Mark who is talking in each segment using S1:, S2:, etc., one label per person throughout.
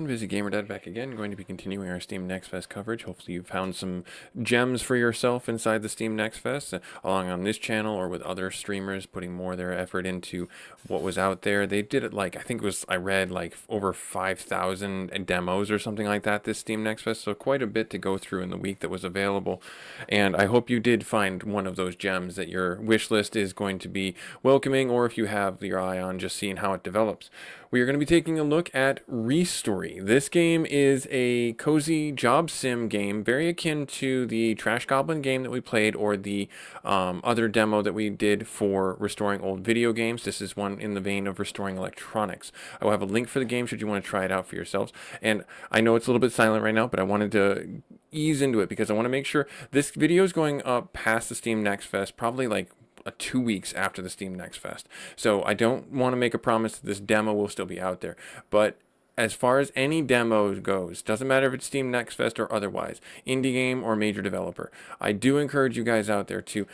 S1: everyone, busygamerdad back again. Going to be continuing our Steam Next Fest coverage. Hopefully you found some gems for yourself inside the Steam Next Fest, along on this channel or with other streamers putting more of their effort into what was out there. They did it like, I think it was, I read like over 5,000 demos or something like that this Steam Next Fest, so quite a bit to go through in the week that was available. And I hope you did find one of those gems that your wish list is going to be welcoming, or if you have your eye on just seeing how it develops. We are going to be taking a look at ReStory. This game is a cozy job sim game, very akin to the Trash Goblin game that we played, or the other demo that we did for restoring old video games. This is one in the vein of restoring electronics. I will have a link for the game should you want to try it out for yourselves. And I know it's a little bit silent right now, but I wanted to ease into it because I want to make sure this video is going up past the Steam Next Fest, probably like 2 weeks after the Steam Next Fest. So I don't want to make a promise that this demo will still be out there. But as far as any demo goes, doesn't matter if it's Steam Next Fest or otherwise, indie game or major developer, I do encourage you guys out there to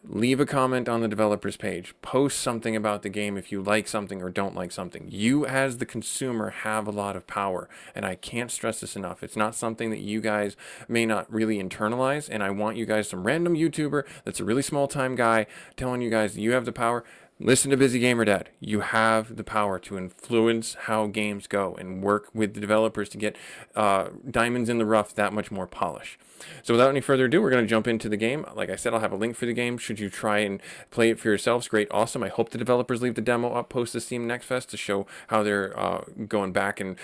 S1: leave a comment on the developer's page. Post something about the game if you like something or don't like something. You as the consumer have a lot of power, and I can't stress this enough. It's not something that you guys may not really internalize, and I want you guys, some random YouTuber that's a really small time guy telling you guys that you have the power. Listen to busygamerdad. You have the power to influence how games go and work with the developers to get diamonds in the rough that much more polish. So without any further ado, we're going to jump into the game. Like I said, I'll have a link for the game should you try and play it for yourselves. Great, awesome. I hope the developers leave the demo up post the Steam Next Fest to show how they're going back and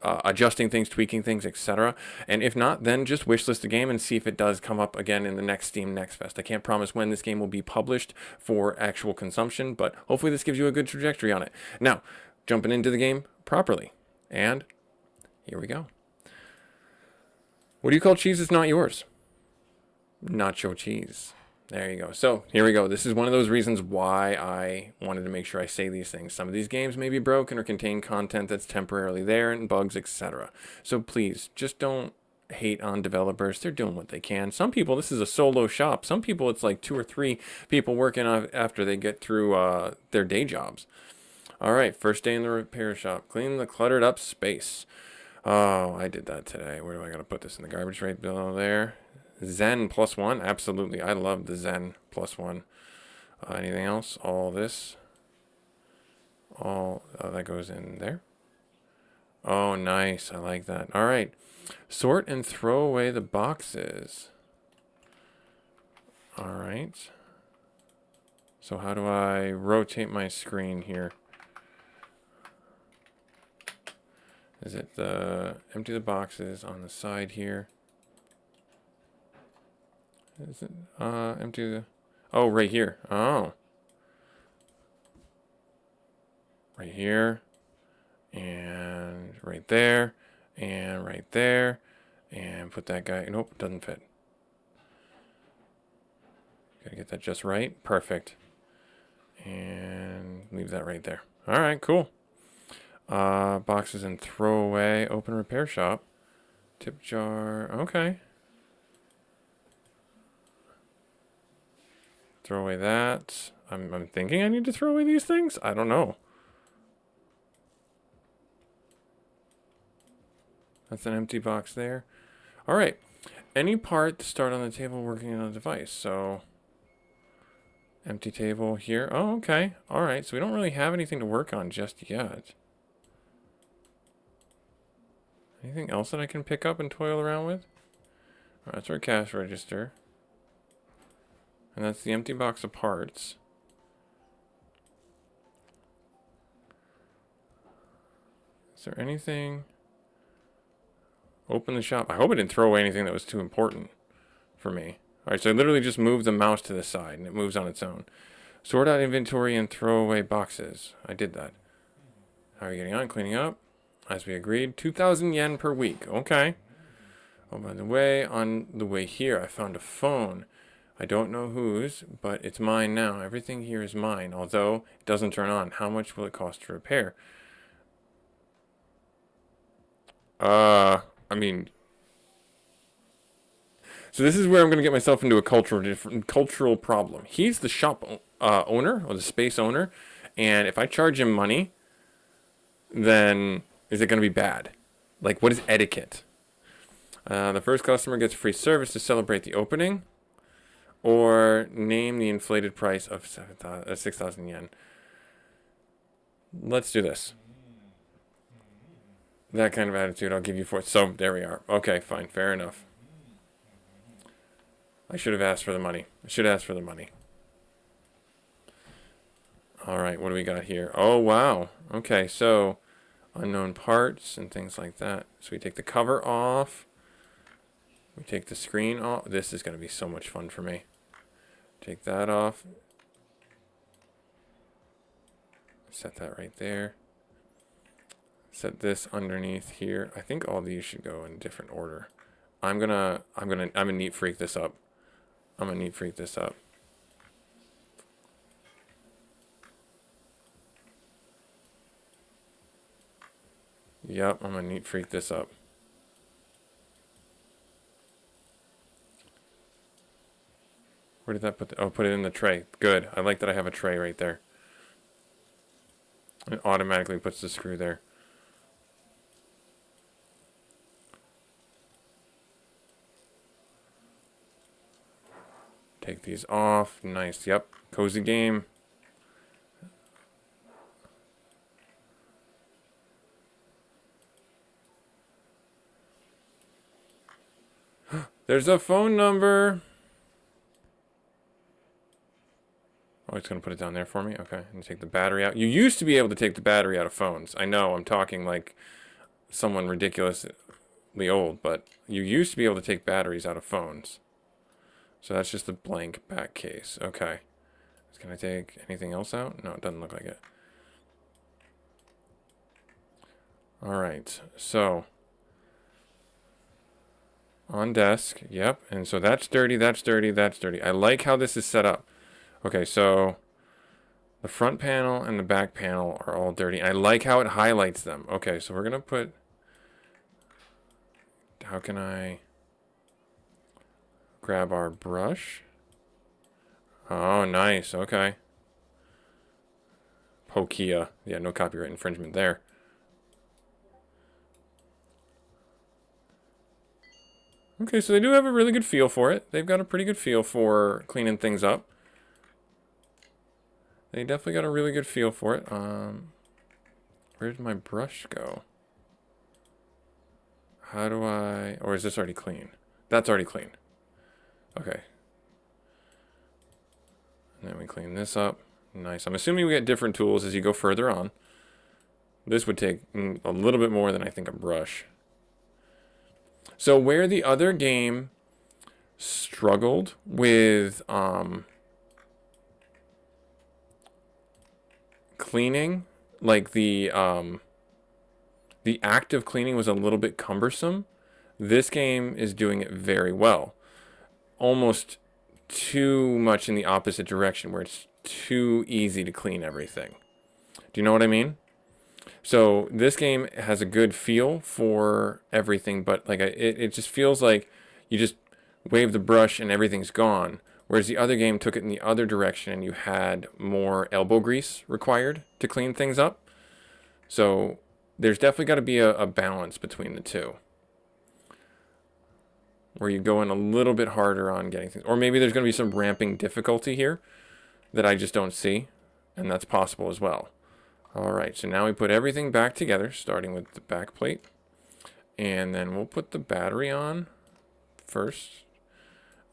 S1: adjusting things, tweaking things, etc. And if not, then just wishlist the game and see if it does come up again in the next Steam Next Fest. I can't promise when this game will be published for actual consumption, but hopefully this gives you a good trajectory on it. Now, jumping into the game properly. And here we go. What do you call cheese that's not yours? Nacho cheese. There you go. So here we go. This is one of those reasons why I wanted to make sure I say these things. Some of these games may be broken or contain content that's temporarily there and bugs, etc. So please, just don't hate on developers. They're doing what they can. Some people, this is a solo shop. Some people, it's like 2 or 3 people working on after they get through their day jobs. All right, first day in the repair shop. Clean the cluttered up space. Oh, I did that today. Where do I got to put this? In the garbage right below there? Zen +1? Absolutely. I love the Zen +1. Anything else? All this. All that goes in there. Oh, nice. I like that. All right. Sort and throw away the boxes. All right. So how do I rotate my screen here? Is it empty the boxes on the side here? Is it empty the... Oh, right here. Oh. Right here. And right there. And right there. And put that guy... Nope, it doesn't fit. Gotta get that just right. Perfect. And leave that right there. Alright, cool. Boxes and throw away. Open repair shop. Tip jar. Okay. Throw away that. I'm thinking I need to throw away these things. I don't know. That's an empty box there. All right. Any part to start on the table working on a device. So empty table here. Oh, okay. All right. So we don't really have anything to work on just yet. Anything else that I can pick up and toil around with? All right, that's our cash register. And that's the empty box of parts. Is there anything? Open the shop. I hope it didn't throw away anything that was too important for me. All right, so I literally just moved the mouse to the side and it moves on its own. Sort out inventory and throw away boxes. I did that. How are you getting on? Cleaning up. As we agreed, 2,000 yen per week. Okay. Oh, by the way, on the way here, I found a phone. I don't know whose, but it's mine now. Everything here is mine, although it doesn't turn on. How much will it cost to repair? I mean... So this is where I'm going to get myself into a cultural problem. He's the shop owner, or the space owner, and if I charge him money, then is it going to be bad? Like, what is etiquette? The first customer gets free service to celebrate the opening, or name the inflated price of 6,000 yen. Let's do this. That kind of attitude I'll give you for. So there we are. Okay, fine, fair enough. I should have asked for the money. I should ask for the money. All right, what do we got here? Oh, wow. Okay, so unknown parts and things like that. So we take the cover off. We take the screen off. This is going to be so much fun for me. Take that off. Set that right there. Set this underneath here. I think all these should go in different order. I'm gonna neat freak this up. I'm gonna neat freak this up. Yep, I'm gonna neat freak this up. Where did that put oh, put it in the tray. Good. I like that I have a tray right there. It automatically puts the screw there. Take these off. Nice. Yep. Cozy game. There's a phone number. Oh, it's going to put it down there for me? Okay. And take the battery out. You used to be able to take the battery out of phones. I know, I'm talking like someone ridiculously old, but you used to be able to take batteries out of phones. So that's just a blank back case. Okay. Can I take anything else out? No, it doesn't look like it. Alright, so on desk, yep, and so that's dirty, that's dirty, that's dirty. I like how this is set up. Okay, so the front panel and the back panel are all dirty. I like how it highlights them. Okay, so we're gonna put, how can I grab our brush? Oh, nice, okay. Pokia, yeah, no copyright infringement there. Okay, so they do have a really good feel for it. They've got a pretty good feel for cleaning things up. They definitely got a really good feel for it. Where did my brush go? How do I... Or is this already clean? That's already clean. Okay. And then we clean this up. Nice. I'm assuming we get different tools as you go further on. This would take a little bit more than I think a brush. So where the other game struggled with cleaning, like the act of cleaning was a little bit cumbersome, this game is doing it very well. Almost too much in the opposite direction, where it's too easy to clean everything. Do you know what I mean? So this game has a good feel for everything, but like it just feels like you just wave the brush and everything's gone. Whereas the other game took it in the other direction and you had more elbow grease required to clean things up. So there's definitely got to be a balance between the two, where you go in a little bit harder on getting things. Or maybe there's going to be some ramping difficulty here that I just don't see, and that's possible as well. Alright, so now we put everything back together, starting with the back plate. And then we'll put the battery on first.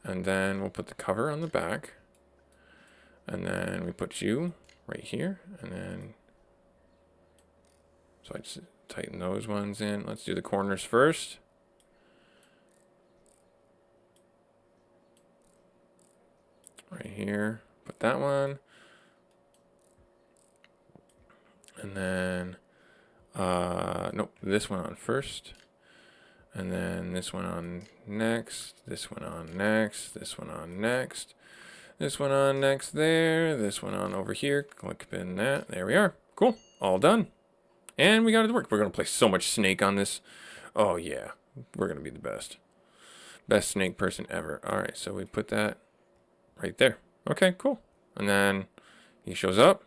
S1: And then we'll put the cover on the back. And then we put you right here. And then... So I just tighten those ones in. Let's do the corners first. Right here. Put that one. And then, nope, this one on first. And then this one on next. This one on next. This one on next. This one on next there. This one on over here. Click in that. There we are. Cool. All done. And we got it to work. We're going to play so much Snake on this. Oh, yeah. We're going to be the best. Best Snake person ever. All right, so we put that right there. Okay, cool. And then he shows up.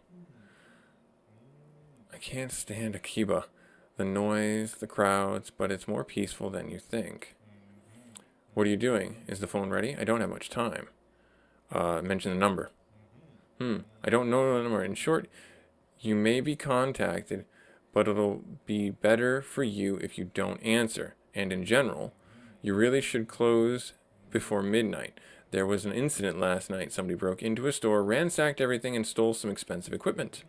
S1: I can't stand Akiba. The noise, the crowds, but it's more peaceful than you think. What are you doing? Is the phone ready? I don't have much time. Mention the number. I don't know the number. In short, you may be contacted, but it'll be better for you if you don't answer. And in general, you really should close before midnight. There was an incident last night. Somebody broke into a store, ransacked everything, and stole some expensive equipment.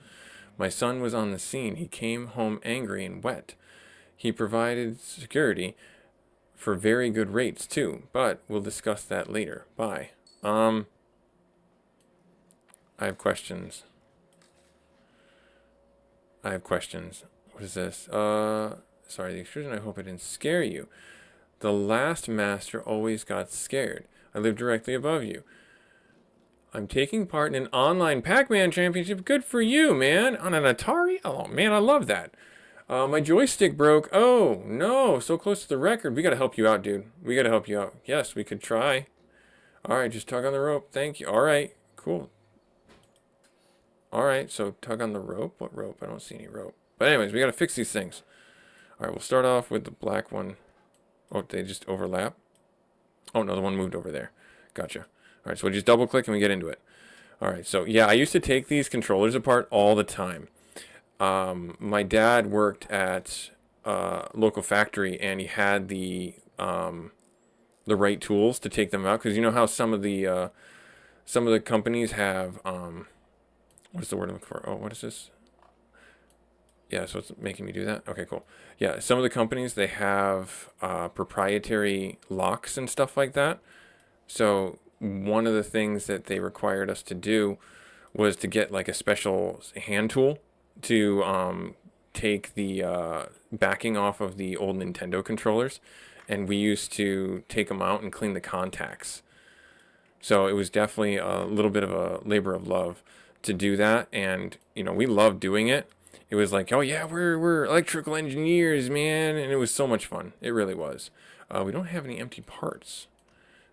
S1: My son was on the scene. He came home angry and wet. He provided security for very good rates, too, but we'll discuss that later. Bye. I have questions. What is this? Sorry, the extrusion. I hope I didn't scare you. The last master always got scared. I live directly above you. I'm taking part in an online Pac-Man championship. Good for you, man. On an Atari? Oh, man, I love that. My joystick broke. Oh, no. So close to the record. We got to help you out, dude. We got to help you out. Yes, we could try. All right, just tug on the rope. Thank you. All right, cool. All right, so tug on the rope. What rope? I don't see any rope. But anyways, we got to fix these things. All right, we'll start off with the black one. Oh, they just overlap. Oh, no, the one moved over there. Gotcha. All right, so we'll just double click and we get into it. All right, so yeah, I used to take these controllers apart all the time. My dad worked at a local factory and he had the right tools to take them out. Because you know how some of the companies have... what is the word I'm looking for? Oh, what is this? Yeah, so it's making me do that? Okay, cool. Yeah, some of the companies, they have proprietary locks and stuff like that. So one of the things that they required us to do was to get like a special hand tool to take the backing off of the old Nintendo controllers. And we used to take them out and clean the contacts. So it was definitely a little bit of a labor of love to do that, and you know, we loved doing it. It was like, oh yeah, we're electrical engineers, man, and it was so much fun. It really was. We don't have any empty parts.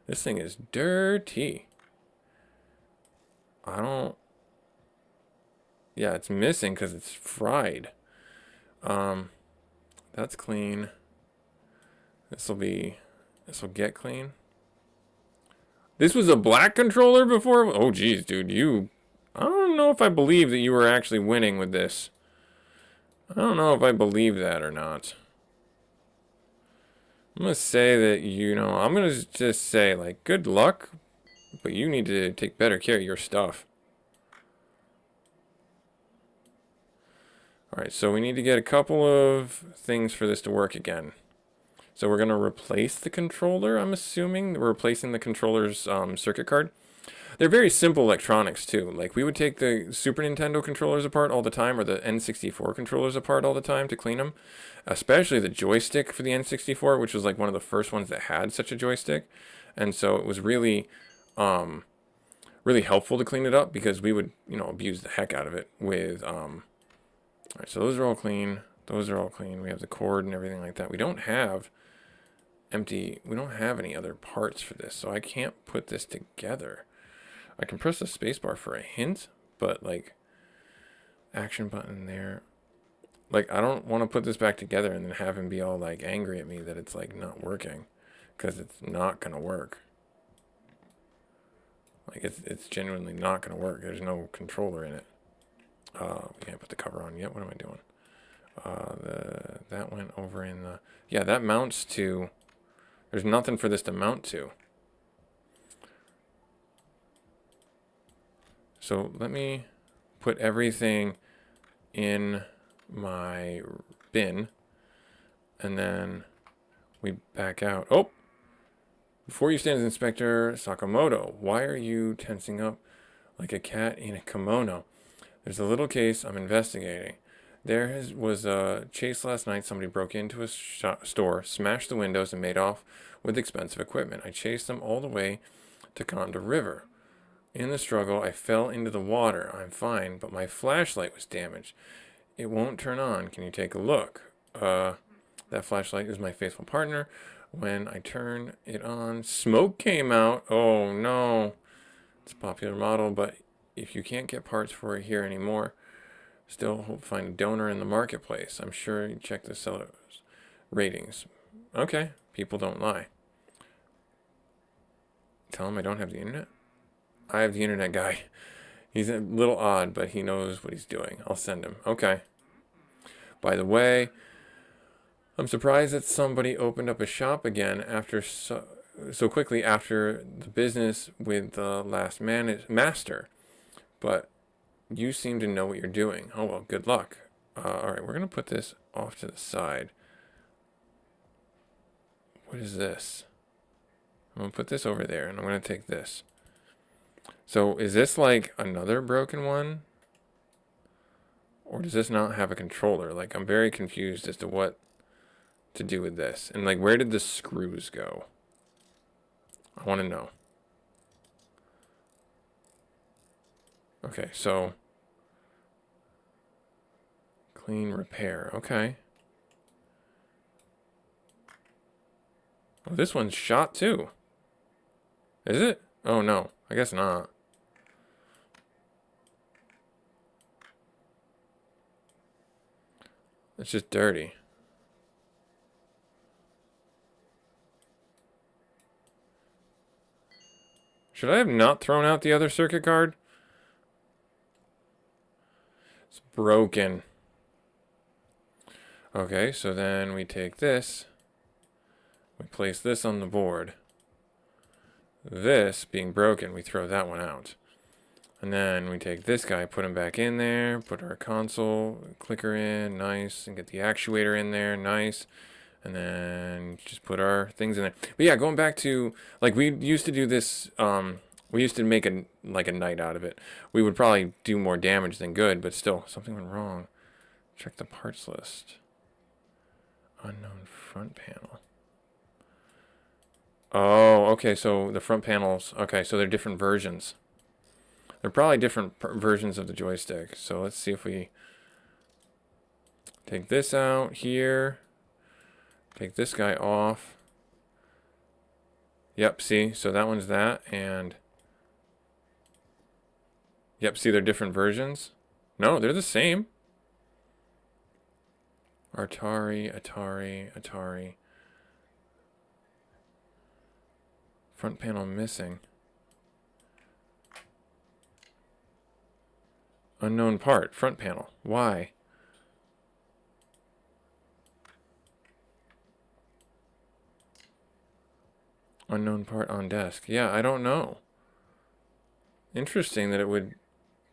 S1: This thing is dirty. Yeah, it's missing because it's fried. That's clean. This'll get clean. This was a black controller before? Oh geez, dude, I don't know if I believe that you were actually winning with this. I don't know if I believe that or not. I'm going to say that, I'm going to just say, like, good luck, but you need to take better care of your stuff. Alright, so we need to get a couple of things for this to work again. So we're going to replace the controller, I'm assuming. We're replacing the controller's circuit card. They're very simple electronics too. Like we would take the Super Nintendo controllers apart all the time, or the N64 controllers apart all the time to clean them. Especially the joystick for the N64, which was like one of the first ones that had such a joystick. And so it was really, really helpful to clean it up because we would, abuse the heck out of it with, all right, so those are all clean. Those are all clean. We have the cord and everything like that. We don't have any other parts for this, so I can't put this together. I can press the spacebar for a hint, but like action button there. Like I don't want to put this back together and then have him be all like angry at me that it's like not working, because it's not gonna work. Like it's genuinely not gonna work. There's no controller in it. We can't put the cover on yet. What am I doing? That went over in the... Yeah, that mounts to... There's nothing for this to mount to. So let me put everything in my bin. And then we back out. Oh! Before you stand as Inspector Sakamoto, why are you tensing up like a cat in a kimono? There's a little case I'm investigating. There was a chase last night. Somebody broke into a store, smashed the windows, and made off with expensive equipment. I chased them all the way to Conda River. In the struggle, I fell into the water. I'm fine, but my flashlight was damaged. It won't turn on. Can you take a look? That flashlight is my faithful partner. When I turn it on, smoke came out. Oh, no. It's a popular model, but if you can't get parts for it here anymore, Still hope to find a donor in the marketplace. I'm sure you check the seller's ratings. Okay, people don't lie. Tell him I don't have the internet? I have the internet guy. He's a little odd, but he knows what he's doing. I'll send him. Okay. By the way, I'm surprised that somebody opened up a shop again after so quickly after the business with the last master. But you seem to know what you're doing. Oh, well, good luck. All right, we're going to put this off to the side. What is this? I'm going to put this over there, and I'm going to take this. So is this like another broken one? Or does this not have a controller? Like, I'm very confused as to what to do with this. And, like, where did the screws go? I want to know. Okay, so clean repair. Okay. Oh, this one's shot too. Is it? Oh, no. I guess not. It's just dirty. Should I have not thrown out the other circuit card? It's broken. Okay, so then we take this. We place this on the board. This being broken, we throw that one out. And then we take this guy, put him back in there, put our console clicker in, nice, and get the actuator in there, nice. And then just put our things in there. But yeah, going back to, like, we used to do this, we used to make a night out of it. We would probably do more damage than good, but still, something went wrong. Check the parts list. Unknown front panel. Oh, okay, so the front panels, okay, so they're different versions. They're probably different versions of the joystick. So let's see if we take this out here. Take this guy off. Yep, see, so that one's that, and yep, see, they're different versions. No, they're the same. Atari. Front panel missing. Unknown part, front panel. Why? Unknown part on desk. Yeah, I don't know. Interesting that it would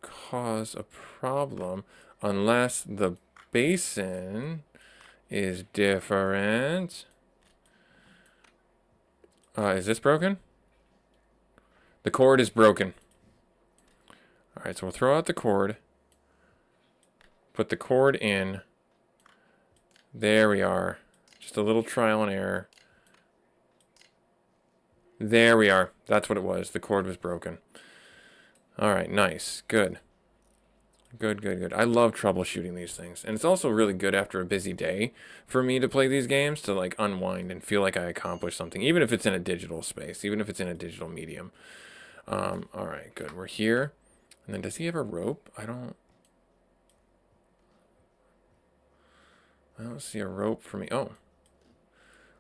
S1: cause a problem unless the basin is different. Is this broken? The cord is broken. Alright, so we'll throw out the cord. Put the cord in. There we are. Just a little trial and error. There we are. That's what it was. The cord was broken. Alright, nice. Good. Good. I love troubleshooting these things. And it's also really good after a busy day for me to play these games, to like unwind and feel like I accomplished something, even if it's in a digital space, even if it's in a digital medium. Alright, good. We're here. And then does he have a rope? I don't see a rope for me. Oh.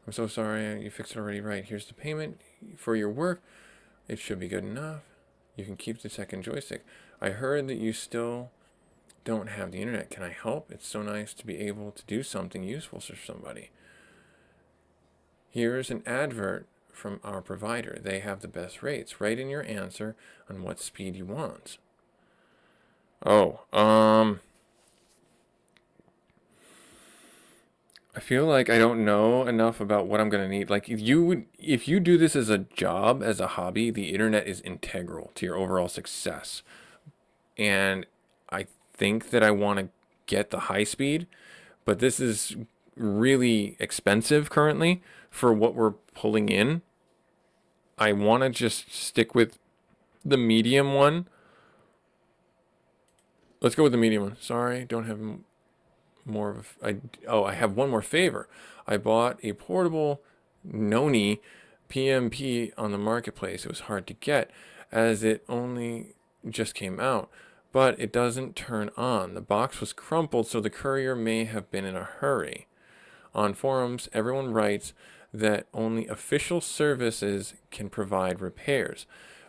S1: I'm so sorry. You fixed it already. Right. Here's the payment for your work. It should be good enough. You can keep the second joystick. I heard that you still don't have the internet. Can I help? It's so nice to be able to do something useful for somebody. Here's an advert from our provider. They have the best rates. Write in your answer on what speed you want. Oh, I feel like I don't know enough about what I'm gonna need. Like, if you do this as a job, as a hobby, the internet is integral to your overall success. And I think that I want to get the high speed, but this is really expensive currently for what we're pulling in. I want to just stick with the medium one. Let's go with the medium one. Sorry, don't have more of I have one more favor. I bought a portable Noni PMP on the marketplace. It was hard to get as it only just came out, but it doesn't turn on. The box was crumpled, so the courier may have been in a hurry. On forums, everyone writes that only official services can provide repairs,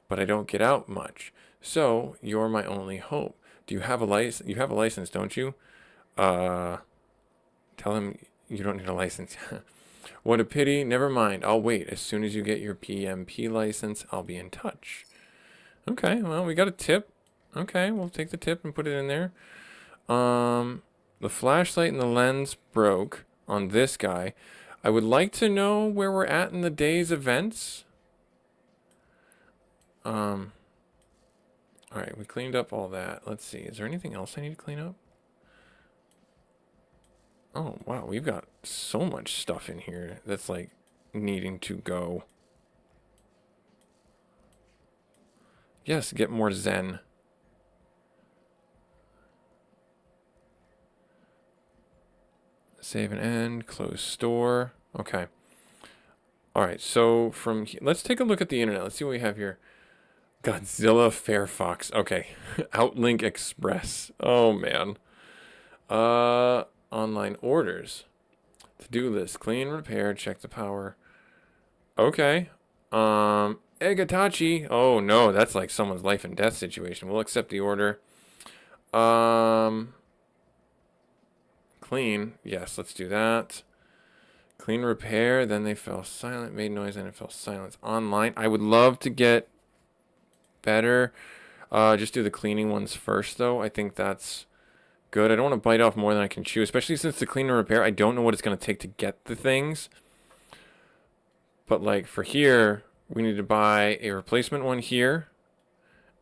S1: but I don't get out much. So, you're my only hope. Do you have a license? You have a license, don't you? Tell him you don't need a license. What a pity. Never mind. I'll wait. As soon as you get your PMP license, I'll be in touch. Okay, well, we got a tip. Okay, we'll take the tip and put it in there. The flashlight and the lens broke on this guy. I would like to know where we're at in the day's events. All right, we cleaned up all that. Let's see. Is there anything else I need to clean up? Oh, wow. We've got so much stuff in here that's like needing to go. Yes, get more Zen. Save and end. Close store. Okay. All right. So from here, let's take a look at the internet. Let's see what we have here. Godzilla Firefox. Okay. Outlink Express. Oh, man. Online orders. To-do list. Clean, repair, check the power. Okay. Egatachi. Oh, no. That's like someone's life and death situation. We'll accept the order. Clean. Yes, let's do that. Clean, repair. Then they fell silent. Made noise and it fell silent. Online. I would love to get better. Just do the cleaning ones first, though. I think that's good. I don't want to bite off more than I can chew, especially since the clean and repair, I don't know what it's going to take to get the things. But like for here, we need to buy a replacement one here.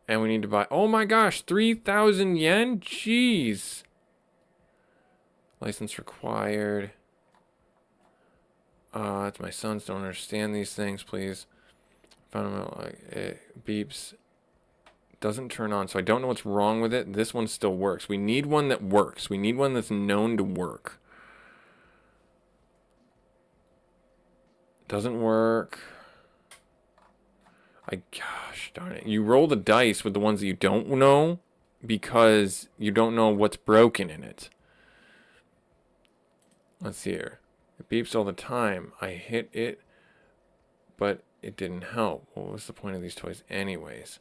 S1: And we need to buy, oh my gosh, 3,000 yen? Jeez. License required. It's my sons don't understand these things, please. Found them out, like, it beeps. Doesn't turn on, so I don't know what's wrong with it. This one still works. We need one that works. We need one that's known to work. Doesn't work. Gosh darn it. You roll the dice with the ones that you don't know because you don't know what's broken in it. Let's see here. It beeps all the time. I hit it, but it didn't help. What was the point of these toys anyways?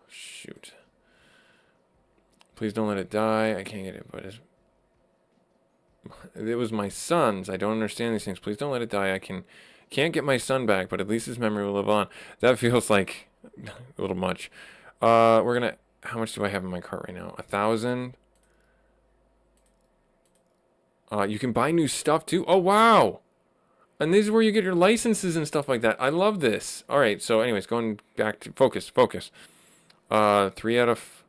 S1: Shoot. Please don't let it die. I can't get it, but it was my son's. I don't understand these things. Please don't let it die. I can't get my son back, but at least his memory will live on. That feels like a little much. We're gonna. How much do I have in my cart right now? 1,000. You can buy new stuff too. Oh wow! And this is where you get your licenses and stuff like that. I love this. All right. So, anyways, going back to focus. 3 out of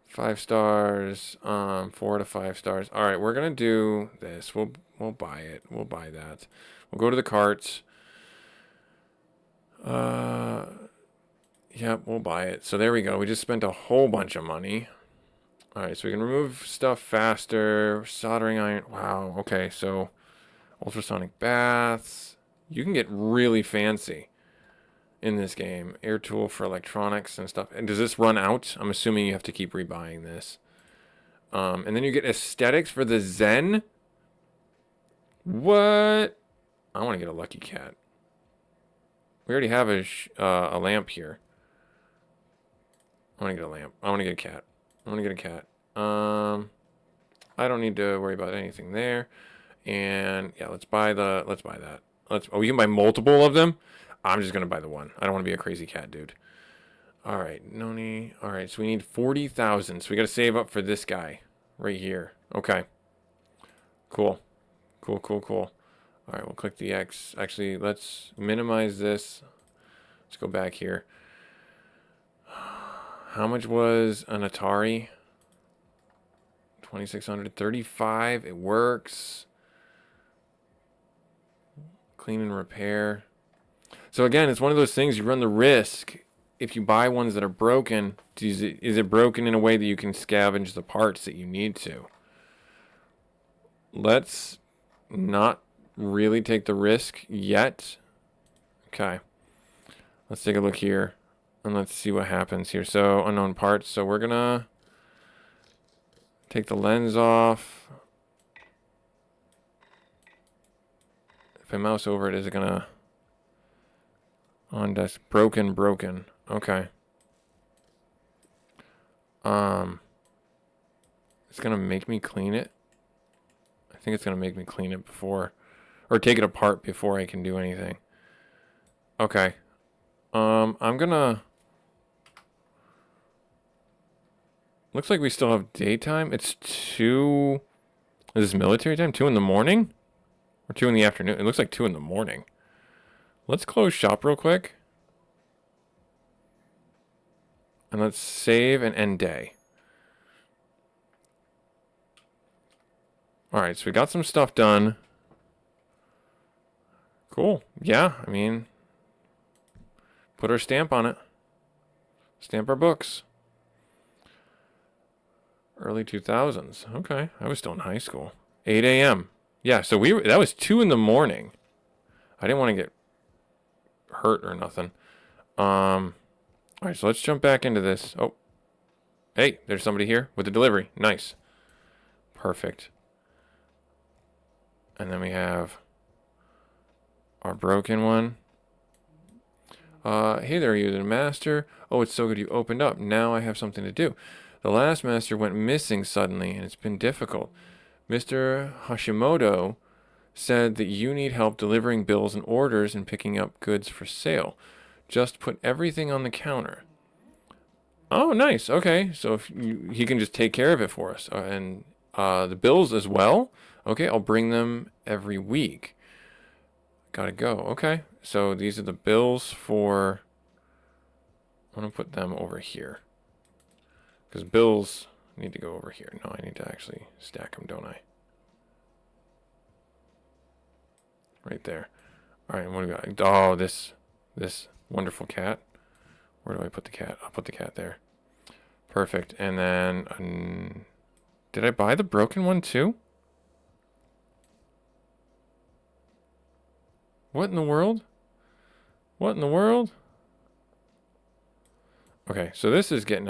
S1: 5 stars. 4 out of 5 stars. All right, we're gonna do this. We'll buy it. We'll buy that. We'll go to the carts. Yep, we'll buy it. So there we go. We just spent a whole bunch of money. All right, so we can remove stuff faster. Soldering iron. Wow. Okay, so ultrasonic baths. You can get really fancy in this game. Air tool for electronics and stuff. And does this run out? I'm assuming you have to keep rebuying this. And then you get aesthetics for the Zen. What? I want to get a lucky cat. We already have a lamp here. I want to get a lamp. I want to get a cat. I want to get a cat. I don't need to worry about anything there. And yeah, let's buy that. Oh, we can buy multiple of them. I'm just gonna buy the one. I don't want to be a crazy cat, dude. All right, Noni. All right, so we need 40,000. So we got to save up for this guy right here. Okay. Cool. All right, we'll click the X. Actually, let's minimize this. Let's go back here. How much was an Atari? 2,635. It works. Clean and repair. So again, it's one of those things you run the risk if you buy ones that are broken. Is it broken in a way that you can scavenge the parts that you need to? Let's not really take the risk yet. Okay. Let's take a look here. And let's see what happens here. So, unknown parts. So we're gonna take the lens off. If I mouse over it, is it gonna... On desk. Broken. Okay. It's gonna make me clean it. I think it's gonna make me clean it before... Or take it apart before I can do anything. Okay. I'm gonna... Looks like we still have daytime. It's 2... Is this military time? 2 in the morning? Or 2 in the afternoon? It looks like 2 in the morning. Let's close shop real quick. And let's save and end day. Alright, so we got some stuff done. Cool. Yeah, I mean... Put our stamp on it. Stamp our books. Early 2000s. Okay, I was still in high school. 8 a.m. Yeah, so that was 2 in the morning. I didn't want to get hurt or nothing. Alright, so let's jump back into this. Oh. Hey, there's somebody here with the delivery. Nice. Perfect. And then we have our broken one. Hey there, you're the master. Oh, it's so good you opened up. Now I have something to do. The last master went missing suddenly, and it's been difficult. Mr. Hashimoto said that you need help delivering bills and orders and picking up goods for sale. Just put everything on the counter. Oh, nice. Okay, so if he can just take care of it for us. And the bills as well? Okay, I'll bring them every week. Gotta go. Okay, so these are the bills for... I'm going to put them over here. Because bills need to go over here. No, I need to actually stack them, don't I? Right there. Alright, what do we got? Oh, this wonderful cat. Where do I put the cat? I'll put the cat there. Perfect. And then... did I buy the broken one too? What in the world? What in the world? Okay, so this is getting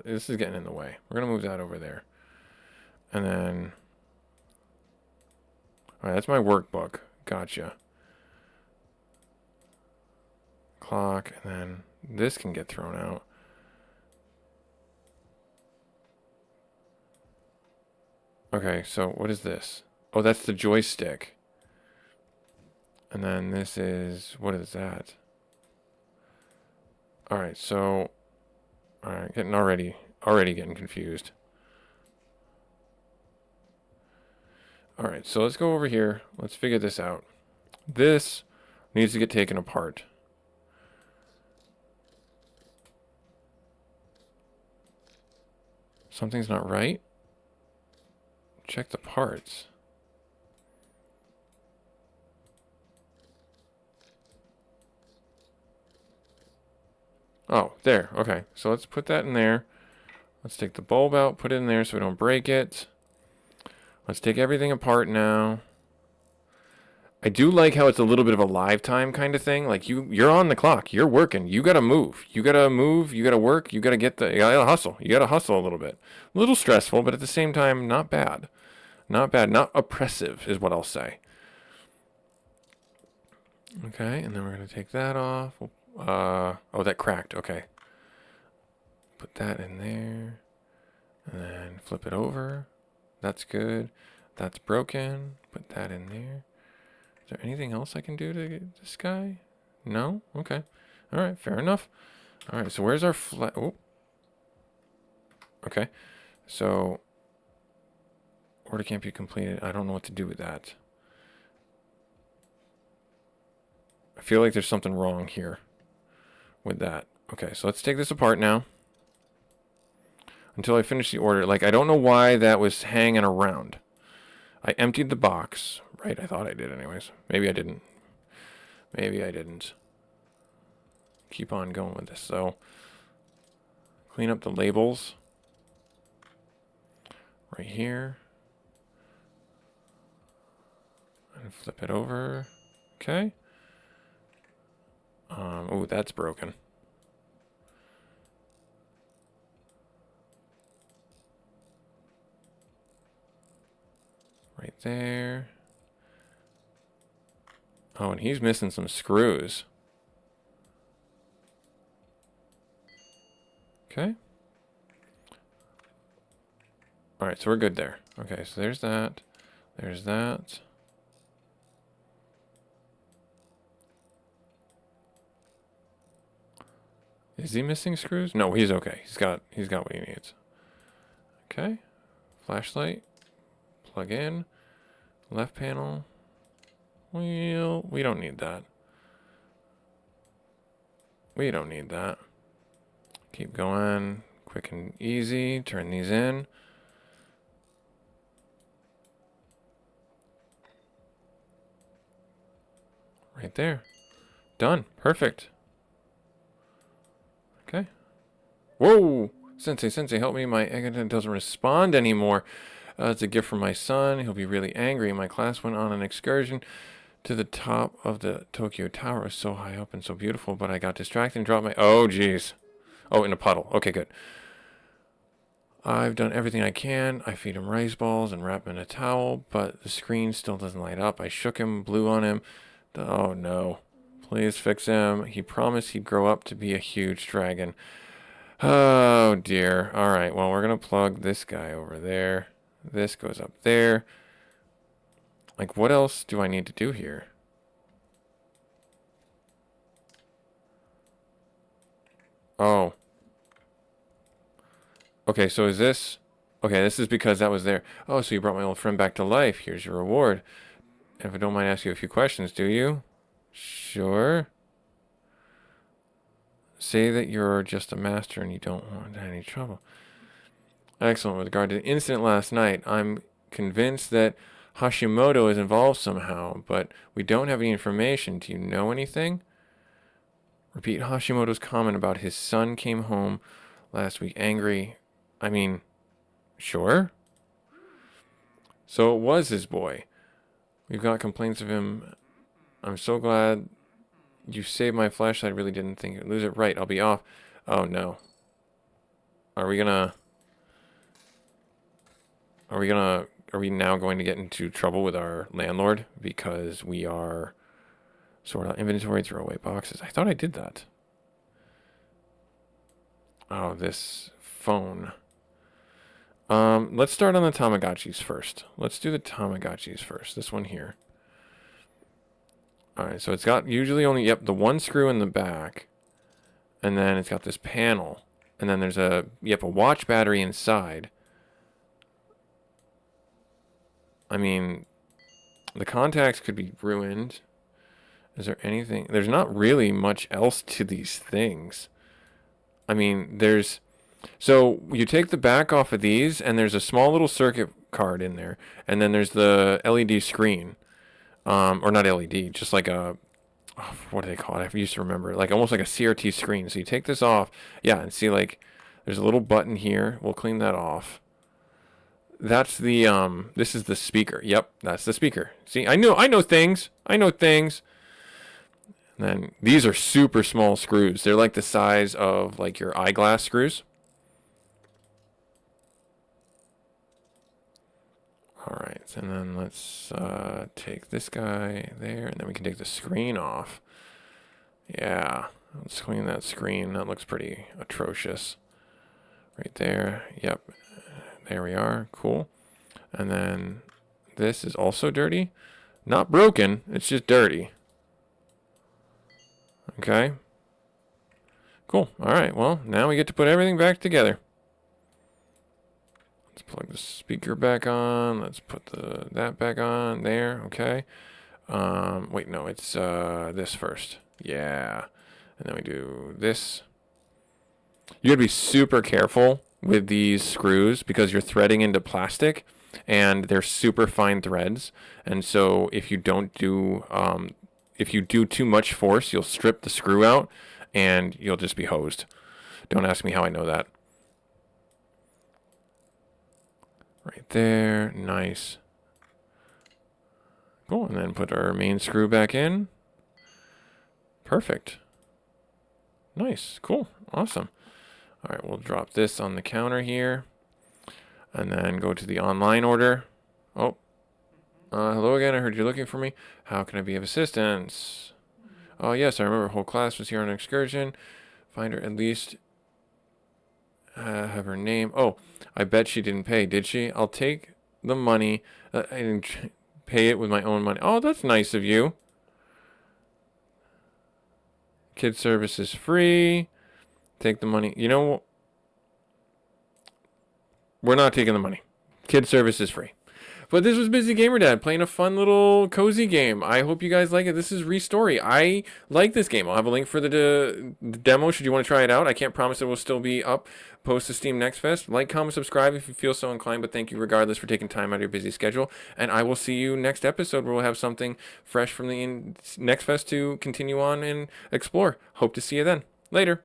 S1: this is getting in the way. We're gonna move that over there. And then... Alright, that's my workbook. Gotcha. Clock, and then this can get thrown out. Okay, so what is this? Oh, that's the joystick. And then this is... what is that? Alright, so... Alright, already getting confused. Alright, so let's go over here. Let's figure this out. This needs to get taken apart. Something's not right? Check the parts. Oh, there. Okay, so let's put that in there. Let's take the bulb out, put it in there so we don't break it. Let's take everything apart now. I do like how it's a little bit of a live time kind of thing. Like you're on the clock. You're working. You gotta move. You gotta move. You gotta work. You gotta you gotta hustle. You gotta hustle a little bit. A little stressful, but at the same time, not bad. Not bad. Not oppressive is what I'll say. Okay, and then we're gonna take that off. Oh, that cracked. Okay. Put that in there. And then flip it over. That's good. That's broken. Put that in there. Is there anything else I can do to get this guy? No? Okay. Alright, fair enough. Alright, so where's our oh. Okay. So, order can't be completed. I don't know what to do with that. I feel like there's something wrong here with that. Okay, so let's take this apart now. Until I finish the order. Like, I don't know why that was hanging around. I emptied the box. Right, I thought I did anyways. Maybe I didn't. Maybe I didn't. Keep on going with this. So, clean up the labels. Right here. And flip it over. Okay. Oh, that's broken. there. Oh, and he's missing some screws. Okay. Alright, so we're good there. Okay, so there's that. There's that. Is he missing screws? No, he's okay. He's got what he needs. Okay. Flashlight. Plug in. Left panel. Well, we don't need that. We don't need that. Keep going. Quick and easy. Turn these in. Right there. Done. Perfect. Okay. Whoa! Sensei, help me. My egg doesn't respond anymore. It's a gift from my son. He'll be really angry. My class went on an excursion to the top of the Tokyo Tower. It was so high up and so beautiful, but I got distracted and dropped my... Oh, jeez. Oh, in a puddle. Okay, good. I've done everything I can. I feed him rice balls and wrap him in a towel, but the screen still doesn't light up. I shook him, blew on him. Oh, no. Please fix him. He promised he'd grow up to be a huge dragon. Oh, dear. All right, well, we're going to plug this guy over there. This goes up there. Like, what else do I need to do here? Oh. Okay, so is this... Okay, this is because that was there. Oh, so you brought my old friend back to life. Here's your reward. If I don't mind asking you a few questions, do you? Sure. Say that you're just a master and you don't want any trouble. Excellent. With regard to the incident last night, I'm convinced that Hashimoto is involved somehow, but we don't have any information. Do you know anything? Repeat Hashimoto's comment about his son came home last week angry. I mean, sure. So it was his boy. We've got complaints of him. I'm so glad you saved my flashlight. I really didn't think you'd lose it. Right, I'll be off. Oh, no. Are we now going to get into trouble with our landlord because we are sort out inventory, throw away boxes? I thought I did that. Oh, this phone. Let's start on the Tamagotchis first. Let's do the Tamagotchis first. This one here. Alright, so it's got usually only, yep, the one screw in the back. And then it's got this panel. And then there's a watch battery inside. I mean, the contacts could be ruined. Is there anything? There's not really much else to these things. I mean, there's... So, you take the back off of these, and there's a small little circuit card in there. And then there's the LED screen. Or not LED, just like a... Oh, what do they call it? I used to remember. Like, almost like a CRT screen. So, you take this off. Yeah, and see, like, there's a little button here. We'll clean that off. That's the, this is the speaker. Yep, that's the speaker. See, I know things. I know things. And then, these are super small screws. They're like the size of, like, your eyeglass screws. Alright, and then let's, take this guy there, and then we can take the screen off. Yeah, let's clean that screen. That looks pretty atrocious. Right there. Yep. There we are. Cool. And then this is also dirty. Not broken. It's just dirty. Okay. Cool. All right. Well, now we get to put everything back together. Let's plug the speaker back on. Let's put that back on there. Okay. Wait, no. It's this first. Yeah. And then we do this. You gotta be super careful with these screws because you're threading into plastic and they're super fine threads, and so if you don't do if you do too much force, you'll strip the screw out and you'll just be hosed. Don't ask me how I know that. Right there. Nice. Cool. And then put our main screw back in. Perfect. Nice. Cool. Awesome. All right, we'll drop this on the counter here. And then go to the online order. Oh. Hello again. I heard you're looking for me. How can I be of assistance? Oh, yes, I remember. Whole class was here on an excursion. Find her at least. Have her name. Oh, I bet she didn't pay, did she? I'll take the money and pay it with my own money. Oh, that's nice of you. Kid service is free. Take the money. You know, we're not taking the money. Kid service is free. But this was Busy Gamer Dad playing a fun little cozy game. I hope you guys like it. This is ReStory. I like this game. I'll have a link for the demo should you want to try it out. I can't promise it will still be up post to Steam Next Fest. Like, comment, subscribe if you feel so inclined. But thank you regardless for taking time out of your busy schedule. And I will see you next episode where we'll have something fresh from the Next Fest to continue on and explore. Hope to see you then. Later.